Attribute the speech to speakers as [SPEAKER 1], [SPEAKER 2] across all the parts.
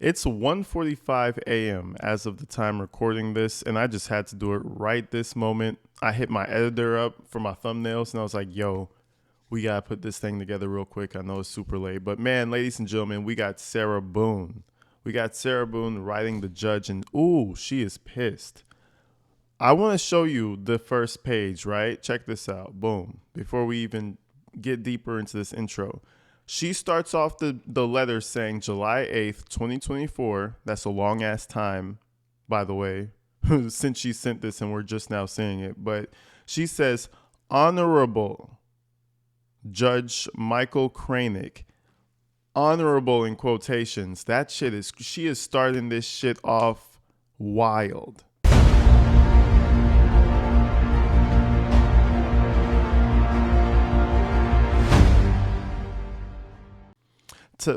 [SPEAKER 1] It's 1:45 a.m. as of the time recording this, and I just had to do it right this moment. I hit my editor up for my thumbnails, and I was like, yo, we got to put this thing together real quick. I know it's super late, but man, ladies and gentlemen, we got Sarah Boone. We got Sarah Boone writing the judge, and ooh, she is pissed. I want to show you the first page, right? Check this out. Boom. Before we even get deeper into this intro, she starts off the letter saying July 8th, 2024. That's a long ass time, by the way, since she sent this and we're just now seeing it. But she says, Honorable Judge Michael Kranick. Honorable in quotations. That shit is, she is starting this shit off wild.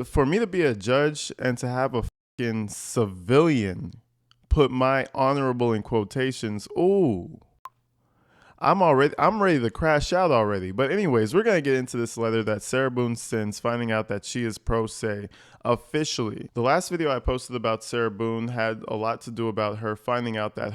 [SPEAKER 1] For me to be a judge and to have a fucking civilian put my honorable in quotations, ooh, I'm ready to crash out already. But anyways, we're gonna get into this letter that Sarah Boone sends, finding out that she is pro se officially. The last video I posted about Sarah Boone had a lot to do about her finding out that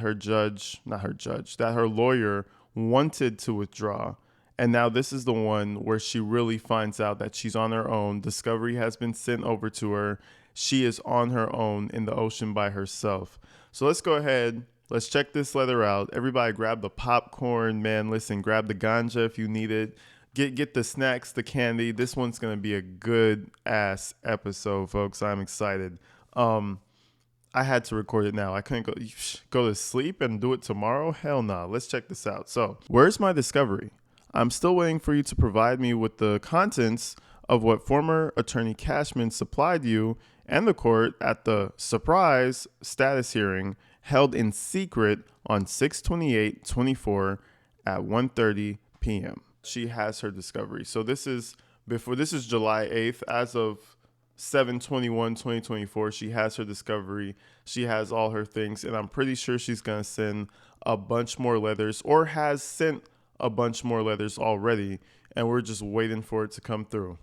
[SPEAKER 1] that her lawyer wanted to withdraw. And now this is the one where she really finds out that she's on her own. Discovery has been sent over to her. She is on her own in the ocean by herself. So let's go ahead. Let's check this letter out. Everybody grab the popcorn, man. Listen, grab the ganja if you need it. Get the snacks, the candy. This one's going to be a good ass episode, folks. I'm excited. I had to record it now. I couldn't go to sleep and do it tomorrow. Hell no. Let's check this out. So, where's my discovery? I'm still waiting for you to provide me with the contents of what former attorney Cashman supplied you and the court at the surprise status hearing held in secret on 6/28/24 at 1:30 p.m. She has her discovery. So this is July 8th. As of 7/21/2024, she has her discovery. She has all her things, and I'm pretty sure she's going to send a bunch more letters, or has sent a bunch more letters already, and we're just waiting for it to come through.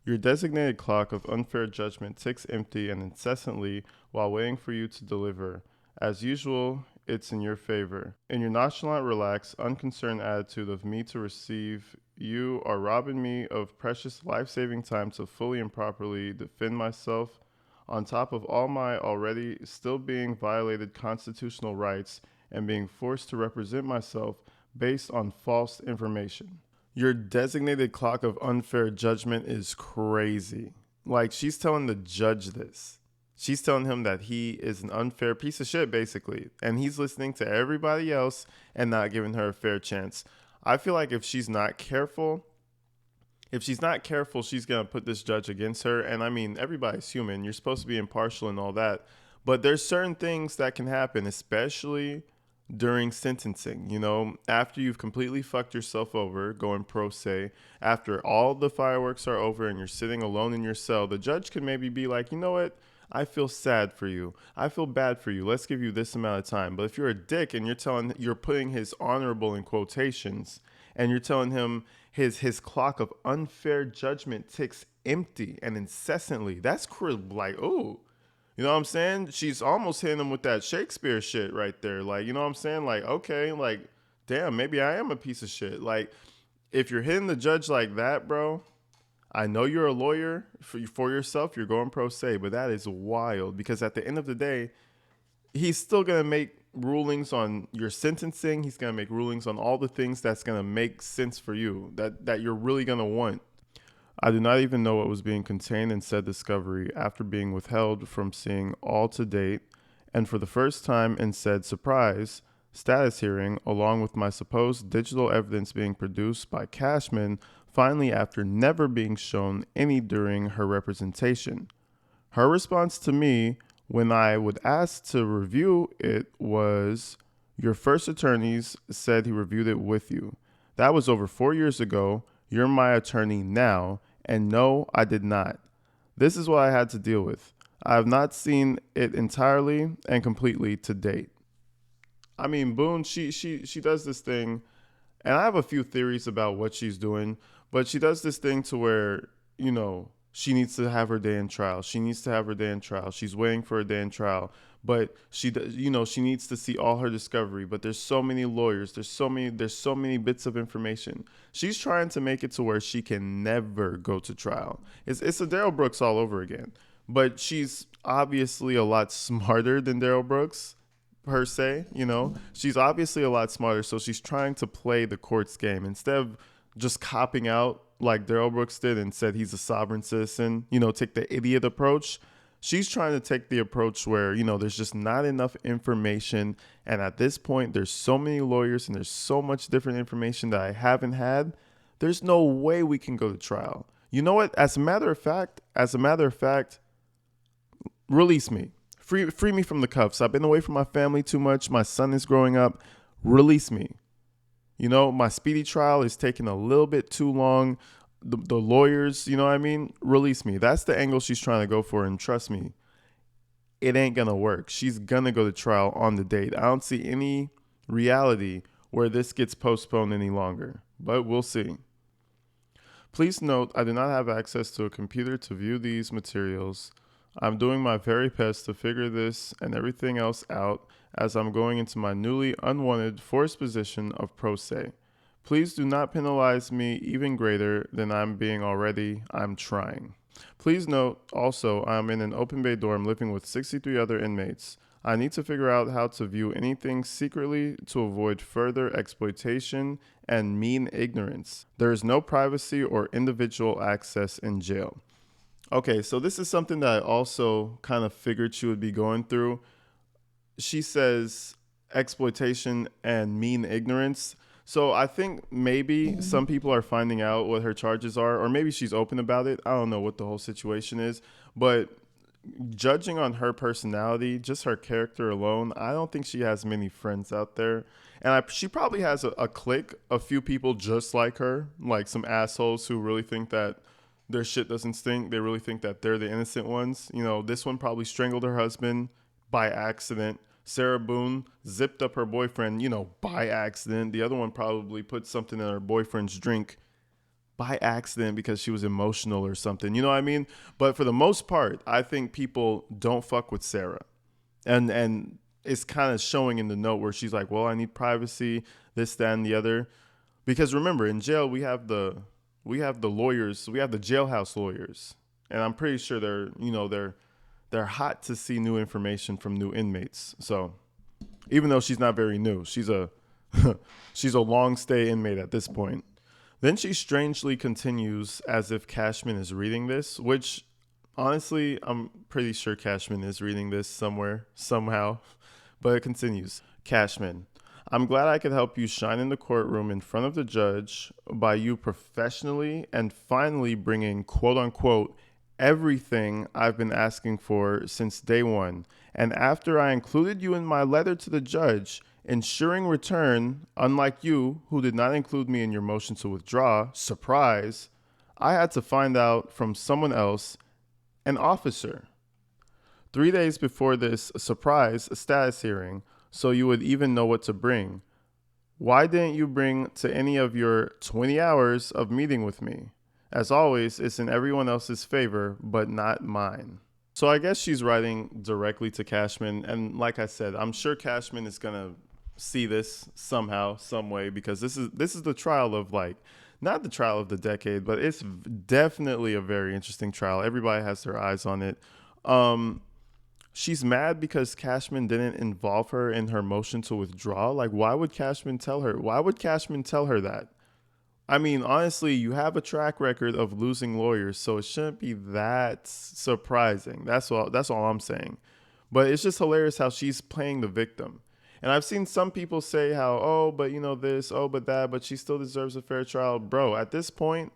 [SPEAKER 1] Your designated clock of unfair judgment ticks empty and incessantly while waiting for you to deliver. As usual, it's in your favor. In your nonchalant, relaxed, unconcerned attitude of me to receive, you are robbing me of precious life-saving time to fully and properly defend myself, on top of all my already still being violated constitutional rights and being forced to represent myself based on false information. Your designated clock of unfair judgment is crazy. Like, she's telling the judge this. She's telling him that he is an unfair piece of shit, basically. And he's listening to everybody else and not giving her a fair chance. I feel like if she's not careful, she's going to put this judge against her. And I mean, everybody's human. You're supposed to be impartial and all that. But there's certain things that can happen, especially during sentencing, after you've completely fucked yourself over, going pro se, after all the fireworks are over and you're sitting alone in your cell, the judge could maybe be like, you know what? I feel sad for you. I feel bad for you. Let's give you this amount of time. But if you're a dick and you're putting his honorable in quotations, and you're telling him his clock of unfair judgment ticks empty and incessantly, that's like, ooh. You know what I'm saying? She's almost hitting him with that Shakespeare shit right there. Like, you know what I'm saying? Like, okay, like, damn, maybe I am a piece of shit. Like, if you're hitting the judge like that, bro, I know you're a lawyer for yourself. You're going pro se, but that is wild, because at the end of the day, he's still going to make rulings on your sentencing. He's going to make rulings on all the things that's going to make sense for you, that you're really going to want. I do not even know what was being contained in said discovery after being withheld from seeing all to date, and for the first time in said surprise status hearing, along with my supposed digital evidence being produced by Cashman, finally after never being shown any during her representation. Her response to me when I would ask to review it was, your first attorneys said he reviewed it with you. That was over 4 years ago. You're my attorney now, and no, I did not. This is what I had to deal with. I have not seen it entirely and completely to date. I mean, Boone, she does this thing, and I have a few theories about what she's doing, but she does this thing to where, she needs to have her day in trial. She needs to have her day in trial. She's waiting for a day in trial, but she needs to see all her discovery. But there's so many lawyers. There's so many bits of information. She's trying to make it to where she can never go to trial. It's a Daryl Brooks all over again. But she's obviously a lot smarter than Daryl Brooks, per se. She's obviously a lot smarter. So she's trying to play the court's game instead of just copping out like Daryl Brooks did and said he's a sovereign citizen, take the idiot approach. She's trying to take the approach where, there's just not enough information. And at this point, there's so many lawyers and there's so much different information that I haven't had. There's no way we can go to trial. You know what? As a matter of fact, release me. Free me from the cuffs. I've been away from my family too much. My son is growing up. Release me. My speedy trial is taking a little bit too long. The lawyers, release me. That's the angle she's trying to go for. And trust me, it ain't going to work. She's going to go to trial on the date. I don't see any reality where this gets postponed any longer, but we'll see. Please note, I do not have access to a computer to view these materials. I'm doing my very best to figure this and everything else out as I'm going into my newly unwanted forced position of pro se. Please do not penalize me even greater than I'm being already. I'm trying. Please note also I'm in an open bay dorm living with 63 other inmates. I need to figure out how to view anything secretly to avoid further exploitation and mean ignorance. There is no privacy or individual access in jail. Okay, so this is something that I also kind of figured she would be going through. She says exploitation and mean ignorance. So I think maybe some people are finding out what her charges are, or maybe she's open about it. I don't know what the whole situation is, but judging on her personality, just her character alone, I don't think she has many friends out there. And she probably has a clique, a few people just like her, like some assholes who really think that their shit doesn't stink. They really think that they're the innocent ones. This one probably strangled her husband by accident. Sarah Boone zipped up her boyfriend, by accident. The other one probably put something in her boyfriend's drink by accident because she was emotional or something. You know what I mean? But for the most part, I think people don't fuck with Sarah. And it's kind of showing in the note where she's like, well, I need privacy, this, that, and the other. Because remember, in jail, we have the lawyers, we have the jailhouse lawyers. And I'm pretty sure they're hot to see new information from new inmates. So even though she's not very new, she's a long stay inmate at this point. Then she strangely continues as if Cashman is reading this, which honestly, I'm pretty sure Cashman is reading this somewhere, somehow. But it continues. Cashman, I'm glad I could help you shine in the courtroom in front of the judge by you professionally and finally bringing, quote unquote, everything I've been asking for since day one. And after I included you in my letter to the judge, ensuring return, unlike you, who did not include me in your motion to withdraw, surprise, I had to find out from someone else, an officer. 3 days before this surprise status hearing, so you would even know what to bring. Why didn't you bring to any of your 20 hours of meeting with me? As always, it's in everyone else's favor, but not mine. So I guess she's writing directly to Cashman. And like I said, I'm sure Cashman is going to see this somehow, some way, because this is the trial of not the trial of the decade, but it's definitely a very interesting trial. Everybody has their eyes on it. She's mad because Cashman didn't involve her in her motion to withdraw. Why would Cashman tell her? Why would Cashman tell her that? I mean, honestly, you have a track record of losing lawyers, so it shouldn't be that surprising. That's all I'm saying. But it's just hilarious how she's playing the victim. And I've seen some people say how, oh, but this, oh, but that, but she still deserves a fair trial. Bro, at this point,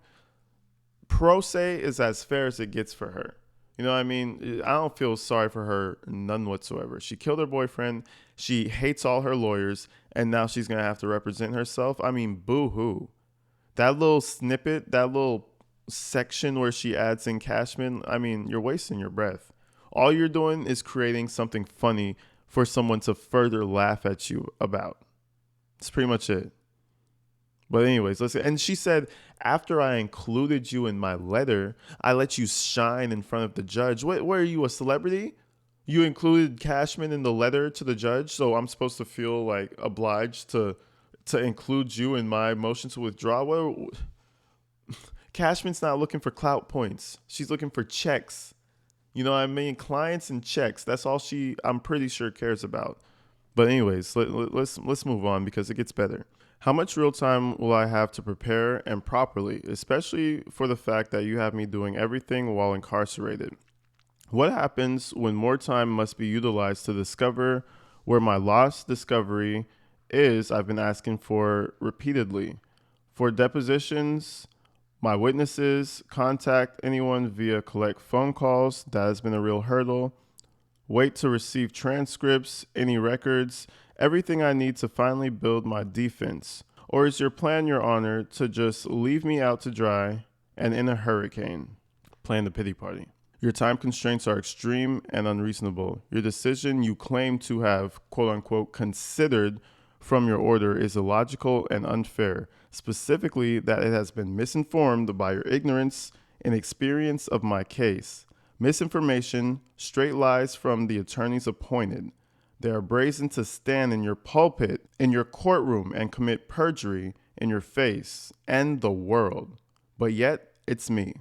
[SPEAKER 1] pro se is as fair as it gets for her. You know what I mean? I don't feel sorry for her, none whatsoever. She killed her boyfriend. She hates all her lawyers. And now she's going to have to represent herself. I mean, boo-hoo. That little snippet, that little section where she adds in Cashman, I mean, you're wasting your breath. All you're doing is creating something funny for someone to further laugh at you about. That's pretty much it. But anyways, let's see. And she said, After I included you in my letter, I let you shine in front of the judge. What are you, a celebrity? You included Cashman in the letter to the judge, so I'm supposed to feel like obliged to include you in my motion to withdraw. Cashman's not looking for clout points. She's looking for checks. You know what I mean? Clients and checks. That's all I'm pretty sure, cares about. But anyways, let's move on because it gets better. How much real time will I have to prepare and properly, especially for the fact that you have me doing everything while incarcerated? What happens when more time must be utilized to discover where my lost discovery is I've been asking for repeatedly? For depositions, my witnesses, contact anyone via collect phone calls. That has been a real hurdle. Wait to receive transcripts, any records, everything I need to finally build my defense. Or is your plan, Your Honor, to just leave me out to dry and in a hurricane? Playing the pity party. Your time constraints are extreme and unreasonable. Your decision you claim to have, quote unquote, considered from your order is illogical and unfair, specifically that it has been misinformed by your ignorance and experience of my case. Misinformation, straight lies from the attorneys appointed. They are brazen to stand in your pulpit, in your courtroom, and commit perjury in your face and the world. But yet, it's me.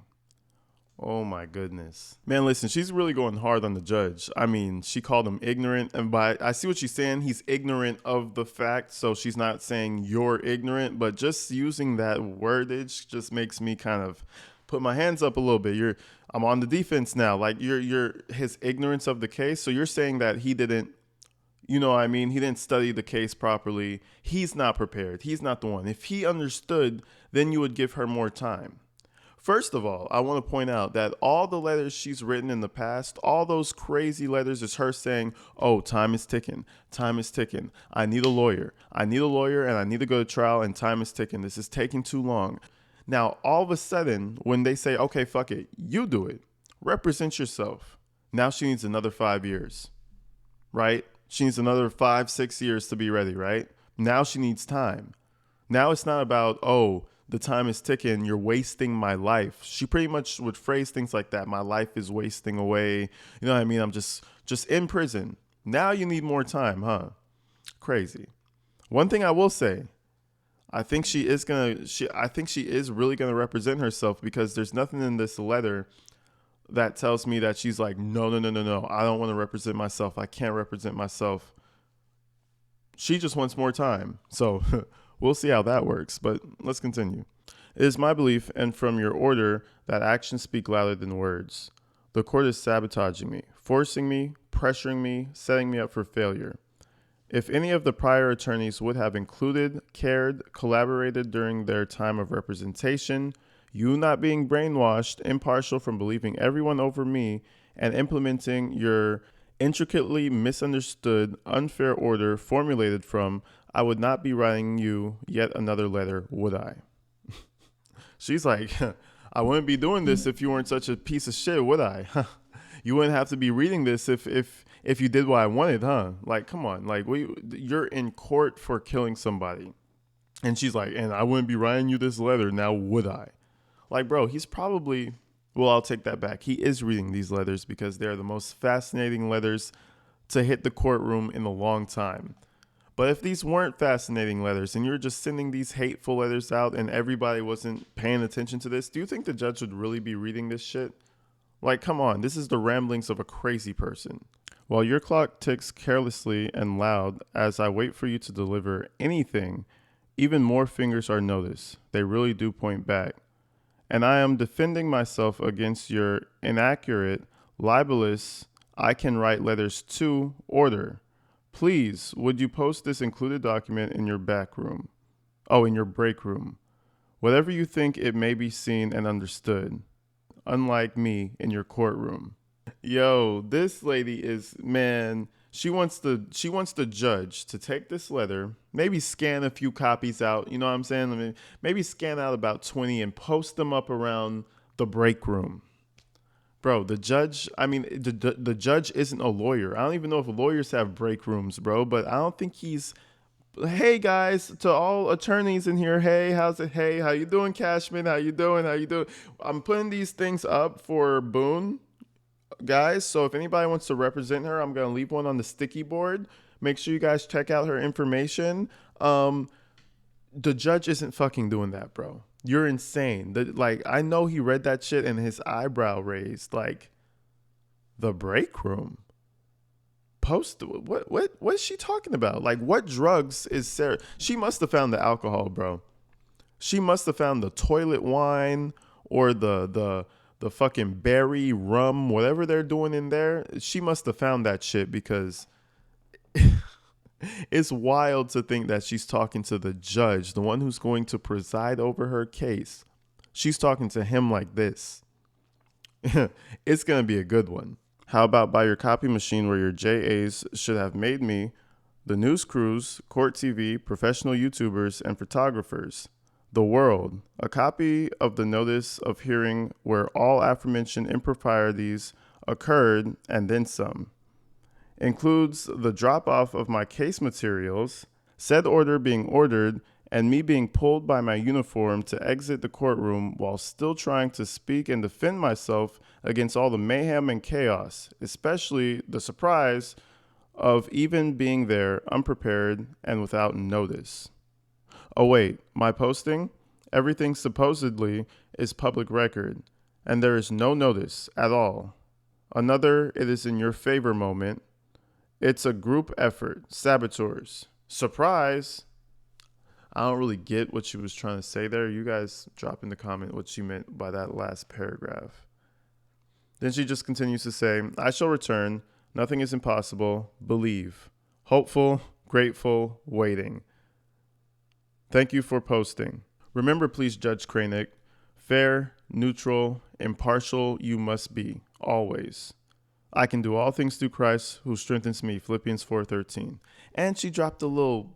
[SPEAKER 1] Oh my goodness. Man, listen, she's really going hard on the judge. I mean, she called him ignorant, and I see what she's saying. He's ignorant of the fact, so she's not saying you're ignorant, but just using that wordage just makes me kind of put my hands up a little bit. I'm on the defense now. Like you're his ignorance of the case. So you're saying that he didn't, you know what I mean? He didn't study the case properly. He's not prepared. He's not the one. If he understood, then you would give her more time. First of all, I want to point out that all the letters she's written in the past, all those crazy letters is her saying, oh, time is ticking. Time is ticking. I need a lawyer. I need a lawyer and I need to go to trial and time is ticking. This is taking too long. Now, all of a sudden, when they say, okay, fuck it, you do it. Represent yourself. Now she needs another 5 years, right? She needs another 5-6 years to be ready, right? Now she needs time. Now it's not about, oh, the time is ticking, you're wasting my life. She pretty much would phrase things like that. My life is wasting away. You know what I mean? I'm just in prison. Now you need more time, huh? Crazy. One thing I will say, I think she is really gonna represent herself because there's nothing in this letter that tells me that she's like, no. I don't want to represent myself. I can't represent myself. She just wants more time. So we'll see how that works, but let's continue. It is my belief and from your order that actions speak louder than words. The court is sabotaging me, forcing me, pressuring me, setting me up for failure. If any of the prior attorneys would have included, cared, collaborated during their time of representation, you not being brainwashed, impartial from believing everyone over me, and implementing your intricately misunderstood, unfair order formulated from, I would not be writing you yet another letter, would I? She's like, I wouldn't be doing this if you weren't such a piece of shit, would I? You wouldn't have to be reading this if you did what I wanted, huh? Like, come on. Like, you're in court for killing somebody. And she's like, and I wouldn't be writing you this letter, now would I? Like, bro, he's probably, well, I'll take that back. He is reading these letters because they're the most fascinating letters to hit the courtroom in a long time. But if these weren't fascinating letters and you're just sending these hateful letters out and everybody wasn't paying attention to this, do you think the judge would really be reading this shit? Like, come on, this is the ramblings of a crazy person. While your clock ticks carelessly and loud as I wait for you to deliver anything, even more fingers are noticed. They really do point back. And I am defending myself against your inaccurate, libelous, I can write letters to order. Please, would you post this included document in your back room? Oh, in your break room. Whatever you think it may be seen and understood. Unlike me in your courtroom. Yo, this lady is, man, she wants the judge to take this letter, maybe scan a few copies out, you know what I'm saying? I mean, maybe scan out about 20 and post them up around the break room. Bro, the judge isn't a lawyer. I don't even know if lawyers have break rooms, bro, but I don't think he's Hey guys, to all attorneys in here, hey, how's it? Hey, how you doing, Cashman? How you doing? How you doing? I'm putting these things up for Boone, guys. So if anybody wants to represent her, I'm gonna leave one on the sticky board. Make sure you guys check out her information. The judge isn't fucking doing that, bro. You're insane. Like, I know he read that shit and his eyebrow raised. Like, the break room. What is she talking about? Like, what drugs is Sarah? She must have found the alcohol, bro. She must have found the toilet wine or the fucking berry rum, whatever they're doing in there. She must have found that shit because it's wild to think that she's talking to the judge, the one who's going to preside over her case. She's talking to him like this. It's going to be a good one. How about by your copy machine where your JAs should have made me, the news crews, court TV, professional YouTubers, and photographers, the world, a copy of the notice of hearing where all aforementioned improprieties occurred and then some. Includes the drop-off of my case materials, said order being ordered, and me being pulled by my uniform to exit the courtroom while still trying to speak and defend myself against all the mayhem and chaos, especially the surprise of even being there unprepared and without notice. Oh wait, my posting? Everything supposedly is public record, and there is no notice at all. Another it is in your favor moment. It's a group effort. Saboteurs. Surprise! I don't really get what she was trying to say there. You guys drop in the comment what she meant by that last paragraph. Then she just continues to say, I shall return. Nothing is impossible. Believe. Hopeful, grateful, waiting. Thank you for posting. Remember, please, Judge Kranick, fair, neutral, impartial you must be, always. I can do all things through Christ who strengthens me, Philippians 4:13. And she dropped a little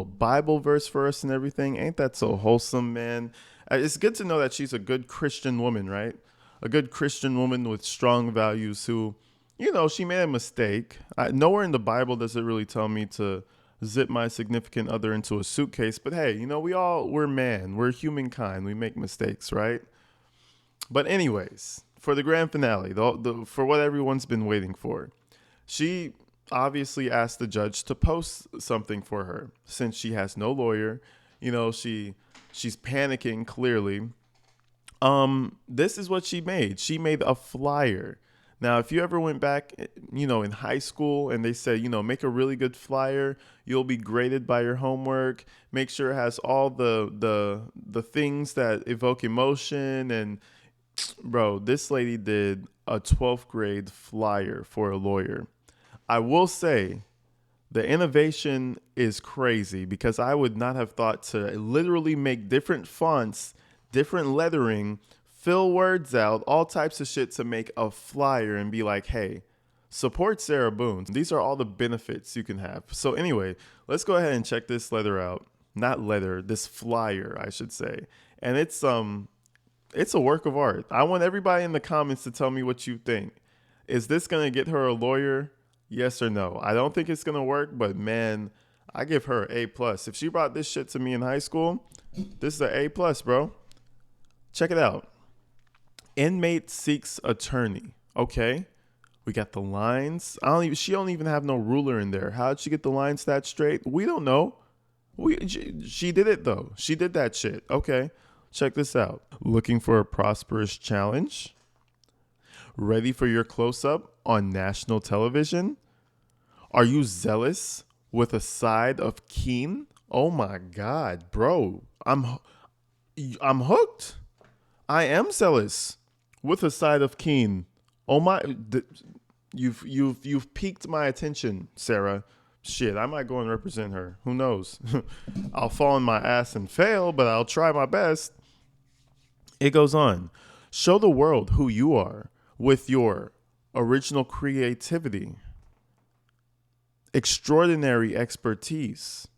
[SPEAKER 1] Bible verse for us and everything. Ain't that so wholesome, man? It's good to know that she's a good Christian woman, right? A good Christian woman with strong values who, she made a mistake. Nowhere in the Bible does it really tell me to zip my significant other into a suitcase. But hey, we're man. We're humankind. We make mistakes, right? But anyways, for the grand finale, for what everyone's been waiting for, she obviously asked the judge to post something for her since she has no lawyer. She's panicking clearly. This is what she made. She made a flyer. Now, if you ever went back, in high school and they said, make a really good flyer, you'll be graded by your homework. Make sure it has all the things that evoke emotion. And bro, this lady did a 12th grade flyer for a lawyer. I will say the innovation is crazy because I would not have thought to literally make different fonts, different lettering, fill words out, all types of shit to make a flyer and be like, hey, support Sarah Boone. These are all the benefits you can have. So anyway, let's go ahead and check this this flyer, I should say. And it's a work of art. I want everybody in the comments to tell me what you think. Is this going to get her a lawyer? Yes or no? I don't think it's going to work, but man, I give her an A+. If she brought this shit to me in high school, this is an A+, bro. Check it out. Inmate seeks attorney. Okay. We got the lines. She don't even have no ruler in there. How'd she get the lines that straight? We don't know. She did it though. She did that shit. Okay. Check this out. Looking for a prosperous challenge? Ready for your close-up on national television? Are you zealous with a side of keen? Oh my God, bro. I'm hooked. I am zealous with a side of keen. Oh my, you've piqued my attention, Sarah. Shit, I might go and represent her. Who knows? I'll fall on my ass and fail, but I'll try my best. It goes on. Show the world who you are with your original creativity, extraordinary expertise,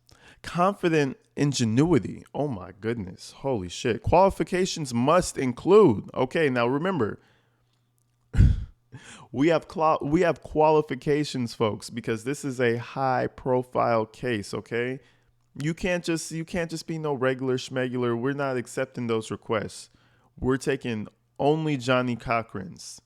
[SPEAKER 1] confident ingenuity. Oh my goodness. Holy shit. Qualifications must include. Okay, now remember, We have qualifications, folks, because this is a high profile case, okay? You can't just be no regular schmegular. We're not accepting those requests. We're taking only Johnny Cochran's.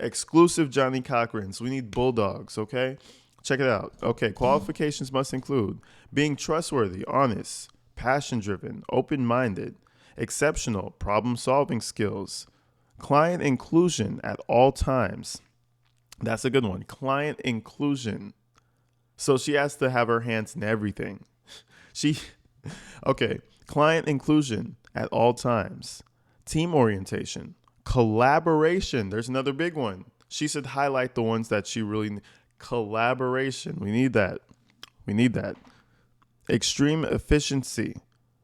[SPEAKER 1] Exclusive Johnny Cochran's. We need bulldogs, okay? Check it out. Okay, qualifications must include being trustworthy, honest, passion driven, open minded, exceptional problem solving skills, client inclusion at all times. That's a good one. Client inclusion. So she has to have her hands in everything. She, okay, client inclusion at all times, team orientation, collaboration. There's another big one. She should highlight the ones that she really, collaboration. We need that. We need that. Extreme efficiency.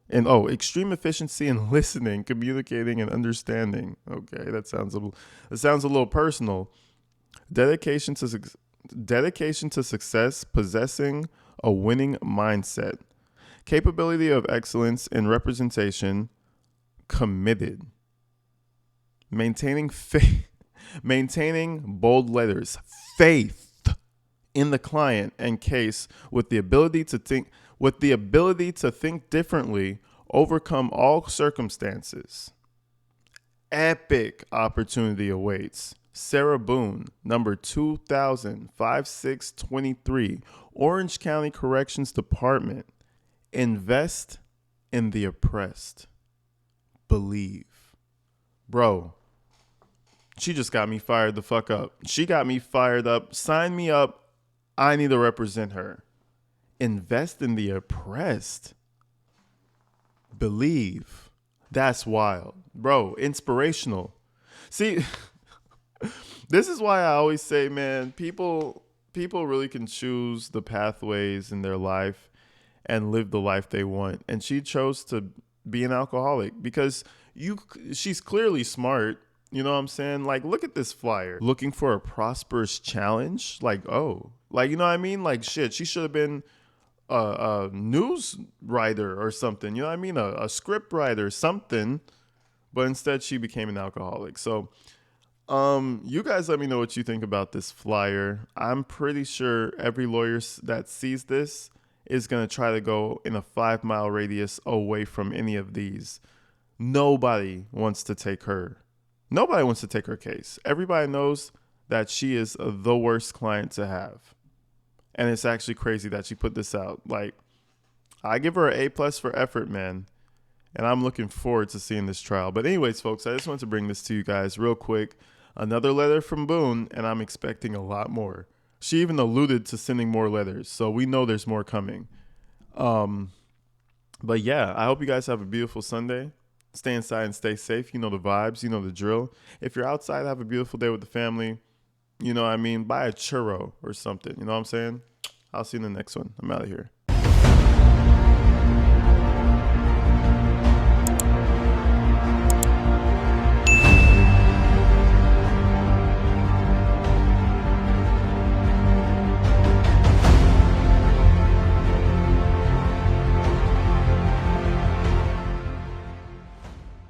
[SPEAKER 1] And extreme efficiency in listening, communicating, and understanding. Okay, that sounds a little personal. Dedication to success, possessing a winning mindset. Capability of excellence in representation, committed. Maintaining faith, maintaining bold letters, faith in the client and case with the ability to think differently, overcome all circumstances. Epic opportunity awaits. Sarah Boone, number 2000-5623, Orange County Corrections Department. Invest in the oppressed. Believe. Bro, she just got me fired the fuck up. She got me fired up. Sign me up. I need to represent her. Invest in the oppressed. Believe. That's wild. Bro, inspirational. See, this is why I always say, man, people really can choose the pathways in their life and live the life they want. And she chose to be an alcoholic because she's clearly smart. You know what I'm saying? Like, look at this flyer. Looking for a prosperous challenge? Like, you know what I mean? Like, shit, she should have been a news writer or something. You know what I mean? A script writer, something. But instead, she became an alcoholic. So, you guys let me know what you think about this flyer. I'm pretty sure every lawyer that sees this is going to try to go in a 5-mile radius away from any of these. Nobody wants to take her. Nobody wants to take her case. Everybody knows that she is the worst client to have. And it's actually crazy that she put this out. Like, I give her an A+ for effort, man. And I'm looking forward to seeing this trial. But anyways, folks, I just wanted to bring this to you guys real quick. Another letter from Boone, and I'm expecting a lot more. She even alluded to sending more letters, so we know there's more coming. But yeah, I hope you guys have a beautiful Sunday. Stay inside and stay safe. You know the vibes. You know the drill. If you're outside, have a beautiful day with the family. You know what I mean? Buy a churro or something. You know what I'm saying? I'll see you in the next one. I'm out of here.